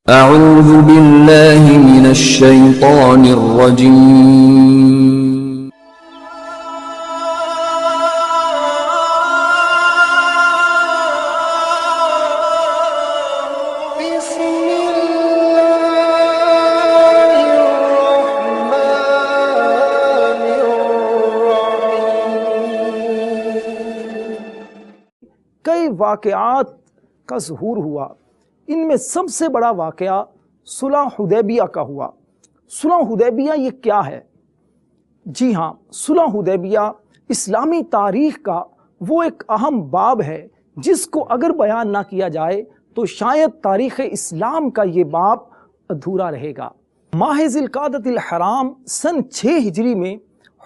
اعوذ باللہ من الشیطان الرجیم بسم اللہ الرحمن الرحیم۔ کئی واقعات کا ظہور ہوا، ان میں سب سے بڑا واقعہ صلح حدیبیہ کا ہوا۔ صلح حدیبیہ یہ کیا ہے؟ جی ہاں، صلح حدیبیہ اسلامی تاریخ کا وہ ایک اہم باب ہے جس کو اگر بیان نہ کیا جائے تو شاید تاریخ اسلام کا یہ باب ادھورا رہے گا۔ ماہ ذی القعدۃ الحرام سن 6 ہجری میں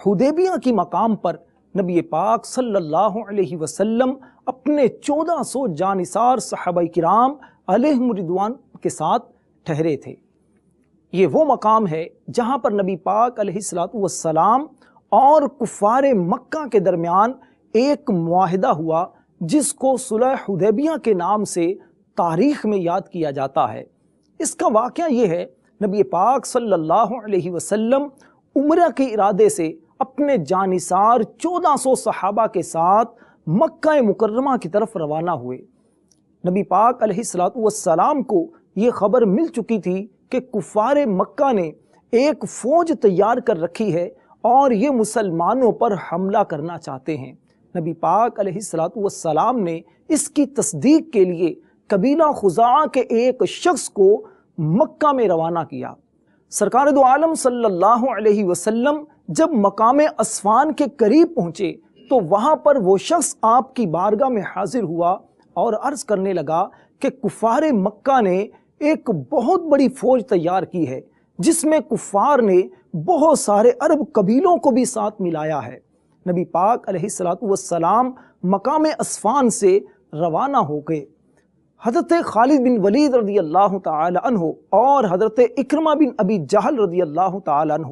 حدیبیہ کی مقام پر نبی پاک صلی اللہ علیہ وسلم اپنے 1400 جانثار صحابہ کرام علیہم رضوان کے ساتھ ٹھہرے تھے۔ یہ وہ مقام ہے جہاں پر نبی پاک علیہ السلام اور کفار مکہ کے درمیان ایک معاہدہ ہوا جس کو صلح حدیبیہ کے نام سے تاریخ میں یاد کیا جاتا ہے۔ اس کا واقعہ یہ ہے، نبی پاک صلی اللہ علیہ وسلم عمرہ کے ارادے سے اپنے جانثار 1400 صحابہ کے ساتھ مکہ مکرمہ کی طرف روانہ ہوئے۔ نبی پاک علیہ السلام کو یہ خبر مل چکی تھی کہ کفار مکہ نے ایک فوج تیار کر رکھی ہے اور یہ مسلمانوں پر حملہ کرنا چاہتے ہیں۔ نبی پاک علیہ السلام نے اس کی تصدیق کے لیے قبیلہ خزاعہ کے ایک شخص کو مکہ میں روانہ کیا۔ سرکار دو عالم صلی اللہ علیہ وسلم جب مقام اسفان کے قریب پہنچے تو وہاں پر وہ شخص آپ کی بارگاہ میں حاضر ہوا اور عرض کرنے لگا کہ کفار مکہ نے ایک بہت بڑی فوج تیار کی ہے جس میں کفار نے بہت سارے عرب قبیلوں کو بھی ساتھ ملایا ہے۔ نبی پاک علیہ السلام مقام اسفان سے روانہ ہو گئے۔ حضرت خالد بن ولید رضی اللہ تعالی عنہ اور حضرت اکرمہ بن ابی جہل رضی اللہ تعالی عنہ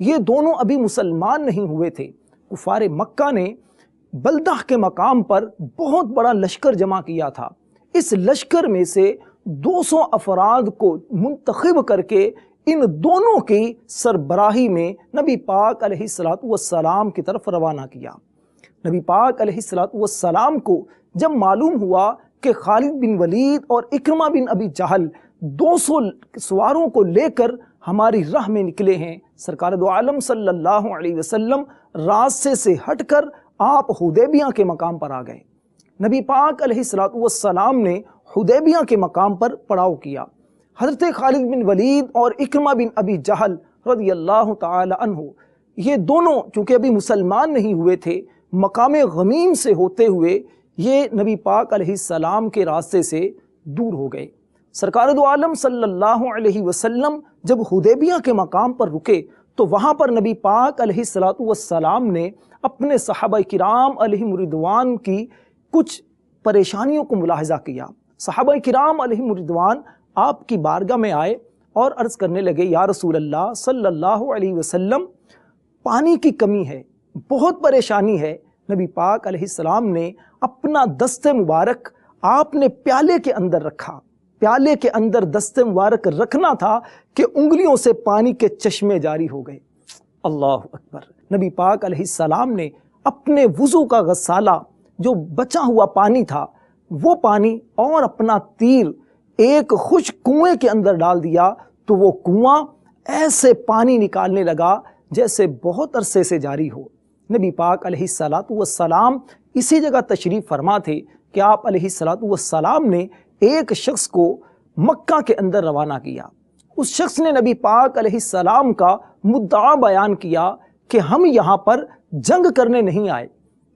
یہ دونوں ابھی مسلمان نہیں ہوئے تھے۔ کفار مکہ نے بلدہ کے مقام پر بہت بڑا لشکر جمع کیا تھا۔ اس لشکر میں سے 200 افراد کو منتخب کر کے ان دونوں کی سربراہی میں نبی پاک علیہ السلام کی طرف روانہ کیا۔ نبی پاک علیہ السلام کو جب معلوم ہوا کہ خالد بن ولید اور اکرمہ بن ابی جہل 200 سواروں کو لے کر ہماری راہ میں نکلے ہیں، سرکار دو عالم صلی اللہ علیہ وسلم راستے سے ہٹ کر آپ حدیبیہ کے مقام پر آ گئے۔ نبی پاک علیہ السلام نے حدیبیہ کے مقام پر پڑاؤ کیا۔ حضرت خالد بن ولید اور اکرمہ بن ابی جہل رضی اللہ تعالی عنہ یہ دونوں چونکہ ابھی مسلمان نہیں ہوئے تھے، مقام غمیم سے ہوتے ہوئے یہ نبی پاک علیہ السلام کے راستے سے دور ہو گئے۔ سرکار دو عالم صلی اللہ علیہ وسلم جب حدیبیہ کے مقام پر رکے تو وہاں پر نبی پاک علیہ السلام نے اپنے صحابہ کرام علیہم رضوان کی کچھ پریشانیوں کو ملاحظہ کیا۔ صحابہ کرام علیہم رضوان آپ کی بارگاہ میں آئے اور عرض کرنے لگے، یا رسول اللہ صلی اللہ علیہ وسلم پانی کی کمی ہے، بہت پریشانی ہے۔ نبی پاک علیہ السلام نے اپنا دست مبارک آپ نے پیالے کے اندر رکھا۔ پیالے کے اندر دست مبارک رکھنا تھا کہ انگلیوں سے پانی کے چشمے جاری ہو گئے۔ اللہ اکبر۔ نبی پاک علیہ السلام نے اپنے وضو کا غسالہ جو بچا ہوا پانی تھا وہ پانی اور اپنا تیر ایک خشک کنویں کے اندر ڈال دیا تو وہ کنواں ایسے پانی نکالنے لگا جیسے بہت عرصے سے جاری ہو۔ نبی پاک علیہ السلام اسی جگہ تشریف فرما تھے کہ آپ علیہ السلام نے ایک شخص کو مکہ کے اندر روانہ کیا۔ اس شخص نے نبی پاک علیہ السلام کا مدعا بیان کیا کہ ہم یہاں پر جنگ کرنے نہیں آئے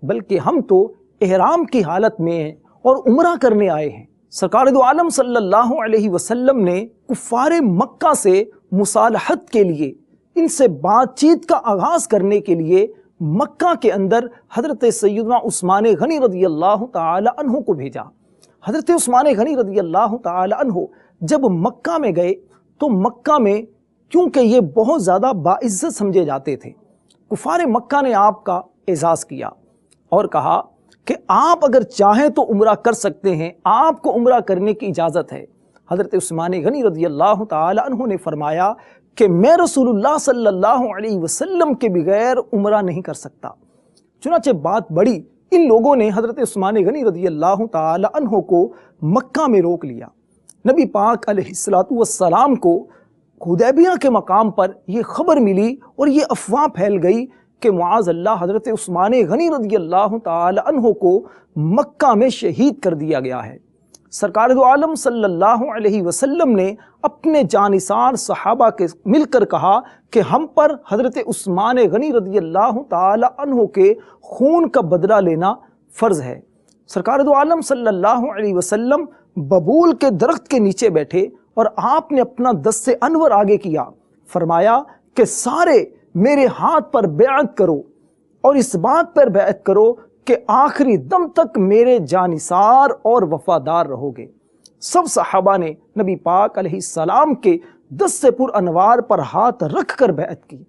بلکہ ہم تو احرام کی حالت میں ہیں اور عمرہ کرنے آئے ہیں۔ سرکار دو عالم صلی اللہ علیہ وسلم نے کفار مکہ سے مصالحت کے لیے، ان سے بات چیت کا آغاز کرنے کے لیے مکہ کے اندر حضرت سیدنا عثمان غنی رضی اللہ تعالی عنہ کو بھیجا۔ حضرت عثمان غنی رضی اللہ تعالی عنہ جب مکہ میں گئے تو مکہ میں کیونکہ یہ بہت زیادہ باعزت سمجھے جاتے تھے، کفار مکہ نے آپ کا اعزاز کیا اور کہا کہ آپ اگر چاہیں تو عمرہ کر سکتے ہیں، آپ کو عمرہ کرنے کی اجازت ہے۔ حضرت عثمان غنی رضی اللہ تعالی عنہ نے فرمایا کہ میں رسول اللہ صلی اللہ علیہ وسلم کے بغیر عمرہ نہیں کر سکتا۔ چنانچہ بات بڑی، ان لوگوں نے حضرت عثمان غنی رضی اللہ تعالی عنہ کو مکہ میں روک لیا۔ نبی پاک علیہ السلام کو حدیبیہ کے مقام پر یہ خبر ملی اور یہ افواہ پھیل گئی کہ معاذ اللہ حضرت عثمان غنی رضی اللہ تعالی عنہ کو مکہ میں شہید کر دیا گیا ہے۔ سرکار دو عالم صلی اللہ علیہ وسلم نے اپنے جانثار صحابہ کے مل کر کہا کہ ہم پر حضرت عثمان غنی رضی اللہ تعالی عنہ کے خون کا بدلہ لینا فرض ہے۔ سرکار دو عالم صلی اللہ علیہ وسلم ببول کے درخت کے نیچے بیٹھے اور آپ نے اپنا دست انور آگے کیا، فرمایا کہ سارے میرے ہاتھ پر بیعت کرو اور اس بات پر بیعت کرو کہ آخری دم تک میرے جانثار اور وفادار رہو گے۔ سب صحابہ نے نبی پاک علیہ السلام کے دست پر انوار پر ہاتھ رکھ کر بیعت کی۔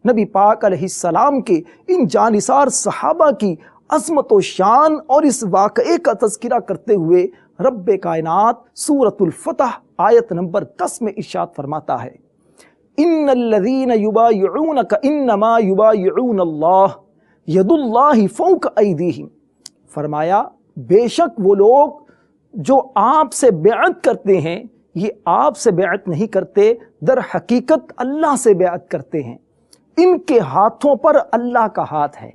نبی پاک علیہ السلام کے ان جانثار صحابہ کی عظمت و شان اور اس واقعے کا تذکرہ کرتے ہوئے رب کائنات سورۃ الفتح آیت نمبر 10 میں ارشاد فرماتا ہے، ان الذین یبایعونک انما یبایعون اللہ ید اللہ فوق ایدیہم۔ فرمایا بے شک وہ لوگ جو آپ سے بیعت کرتے ہیں یہ آپ سے بیعت نہیں کرتے، در حقیقت اللہ سے بیعت کرتے ہیں، ان کے ہاتھوں پر اللہ کا ہاتھ ہے۔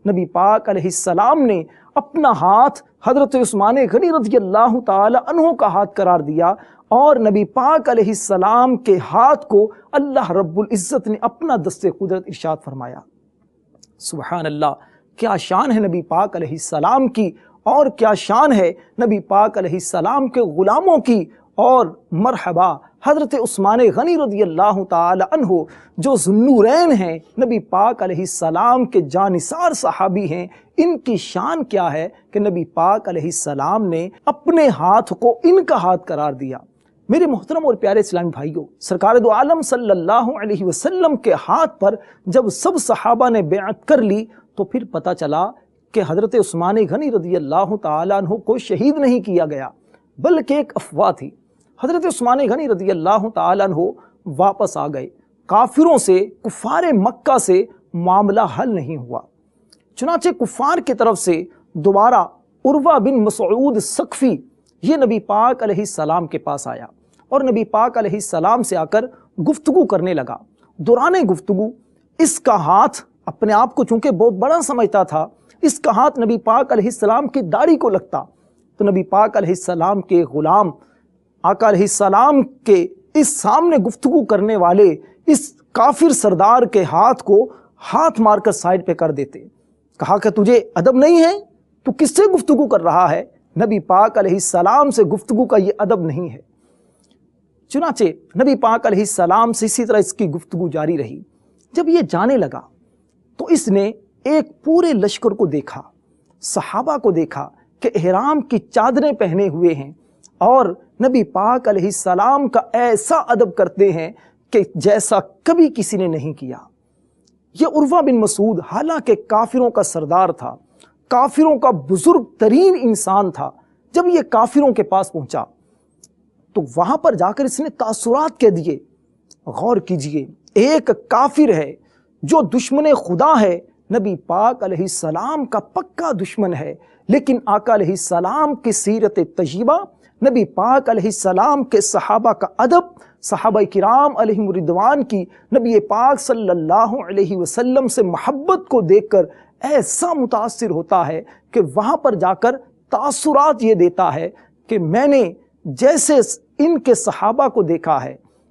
نبی پاک علیہ السلام نے اپنا ہاتھ حضرت عثمان غنی رضی اللہ تعالی عنہ کا ہاتھ قرار دیا اور نبی پاک علیہ السلام کے ہاتھ کو اللہ رب العزت نے اپنا دست قدرت ارشاد فرمایا۔ سبحان اللہ، کیا شان ہے نبی پاک علیہ السلام کی اور کیا شان ہے نبی پاک علیہ السلام کے غلاموں کی، اور مرحبا حضرت عثمان غنی رضی اللہ تعالی عنہ جو ذوالنورین ہیں، نبی پاک علیہ السلام کے جانثار صحابی ہیں، ان کی شان کیا ہے کہ نبی پاک علیہ السلام نے اپنے ہاتھ کو ان کا ہاتھ قرار دیا۔ میرے محترم اور پیارے اسلامی بھائیوں، سرکار دو عالم صلی اللہ علیہ وسلم کے ہاتھ پر جب سب صحابہ نے بیعت کر لی تو پھر پتہ چلا کہ حضرت عثمان غنی رضی اللہ تعالیٰ عنہ کو شہید نہیں کیا گیا بلکہ ایک افواہ تھی۔ حضرت عثمان غنی رضی اللہ تعالیٰ عنہ واپس آ گئے، کافروں سے، کفار مکہ سے معاملہ حل نہیں ہوا۔ چنانچہ کفار کی طرف سے دوبارہ عروہ بن مسعود ثقفی یہ نبی پاک علیہ السلام کے پاس آیا اور نبی پاک علیہ السلام سے آ کر گفتگو کرنے لگا۔ دوران گفتگو اس کا ہاتھ اپنے آپ کو چونکہ بہت بڑا سمجھتا تھا، اس کا ہاتھ نبی پاک علیہ السلام کی داڑھی کو لگتا تو نبی پاک علیہ السلام کے غلام آقا علیہ السلام کے اس سامنے گفتگو کرنے والے اس کافر سردار کے ہاتھ کو ہاتھ مار کر سائڈ پہ کر دیتے۔ کہا کہ تجھے ادب نہیں ہے، تو کس سے گفتگو کر رہا ہے؟ نبی پاک علیہ السلام سے گفتگو کا یہ ادب نہیں ہے۔ چنانچہ نبی پاک علیہ السلام سے اسی طرح اس کی گفتگو جاری رہی۔ جب یہ جانے لگا تو اس نے ایک پورے لشکر کو دیکھا، صحابہ کو دیکھا کہ احرام کی چادریں پہنے ہوئے ہیں اور نبی پاک علیہ السلام کا ایسا ادب کرتے ہیں کہ جیسا کبھی کسی نے نہیں کیا۔ یہ عروہ بن مسعود حالانکہ کافروں کا سردار تھا، کافروں کا بزرگ ترین انسان تھا، جب یہ کافروں کے پاس پہنچا تو وہاں پر جا کر اس نے تاثرات کہہ دیے۔ غور کیجئے، ایک کافر ہے جو دشمن خدا ہے، نبی پاک علیہ السلام کا پکا دشمن ہے، لیکن آقا علیہ السلام کی سیرت طیبہ، نبی پاک علیہ السلام کے صحابہ کا ادب، صحابہ کرام علیہم رضوان کی نبی پاک صلی اللہ علیہ وسلم سے محبت کو دیکھ کر ایسا متاثر ہوتا ہے کہ وہاں پر جا کر تاثرات یہ دیتا ہے کہ میں نے جیسے ان کے صحابہ کو دیکھا ہے،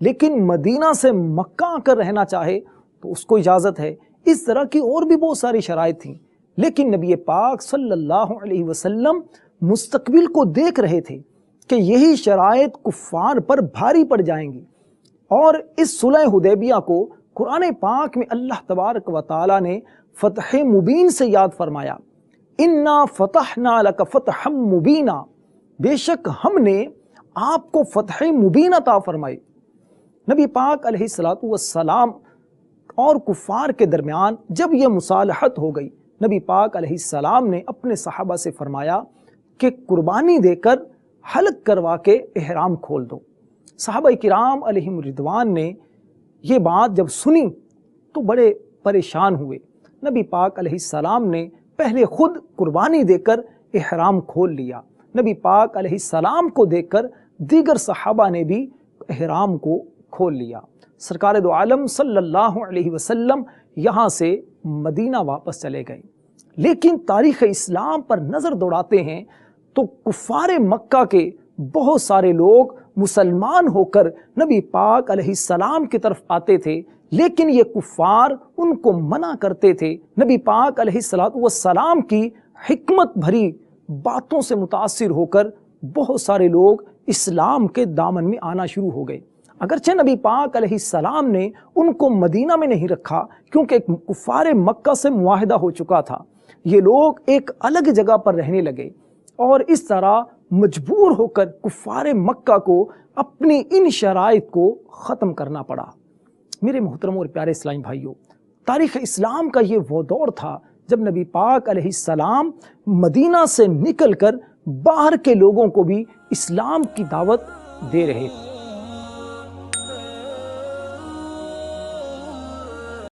لیکن مدینہ سے مکہ آ کر رہنا چاہے تو اس کو اجازت ہے۔ اس طرح کی اور بھی بہت ساری شرائط تھیں، لیکن نبی پاک صلی اللہ علیہ وسلم مستقبل کو دیکھ رہے تھے کہ یہی شرائط کفار پر بھاری پڑ جائیں گی، اور اس صلح حدیبیہ کو قرآن پاک میں اللہ تبارک و تعالیٰ نے فتح مبین سے یاد فرمایا، اِنَّا فَتَحْنَا لَكَ فَتْحًا مُبِينًا، بے شک ہم نے آپ کو فتح مبین عطا فرمائی۔ نبی پاک علیہ السلام اور کفار کے درمیان جب یہ مصالحت ہو گئی، نبی پاک علیہ السلام نے اپنے صحابہ سے فرمایا کہ قربانی دے کر حلق کروا کے احرام کھول دو۔ صحابہ کرام علیہم رضوان نے یہ بات جب سنی تو بڑے پریشان ہوئے۔ نبی پاک علیہ السلام نے پہلے خود قربانی دے کر احرام کھول لیا، نبی پاک علیہ السلام کو دیکھ کر دیگر صحابہ نے بھی احرام کو کھول لیا۔ سرکار دو عالم صلی اللہ علیہ وسلم یہاں سے مدینہ واپس چلے گئے، لیکن تاریخ اسلام پر نظر دوڑاتے ہیں تو کفار مکہ کے بہت سارے لوگ مسلمان ہو کر نبی پاک علیہ السلام کی طرف آتے تھے، لیکن یہ کفار ان کو منع کرتے تھے۔ نبی پاک علیہ السلام کی حکمت بھری باتوں سے متاثر ہو کر بہت سارے لوگ اسلام کے دامن میں آنا شروع ہو گئے۔ اگرچہ نبی پاک علیہ السلام نے ان کو مدینہ میں نہیں رکھا، کیونکہ کفار مکہ سے معاہدہ ہو چکا تھا، یہ لوگ ایک الگ جگہ پر رہنے لگے، اور اس طرح مجبور ہو کر کفار مکہ کو اپنی ان شرائط کو ختم کرنا پڑا۔ میرے محترم اور پیارے اسلامی بھائیوں، تاریخ اسلام کا یہ وہ دور تھا جب نبی پاک علیہ السلام مدینہ سے نکل کر باہر کے لوگوں کو بھی اسلام کی دعوت دے رہے تھے۔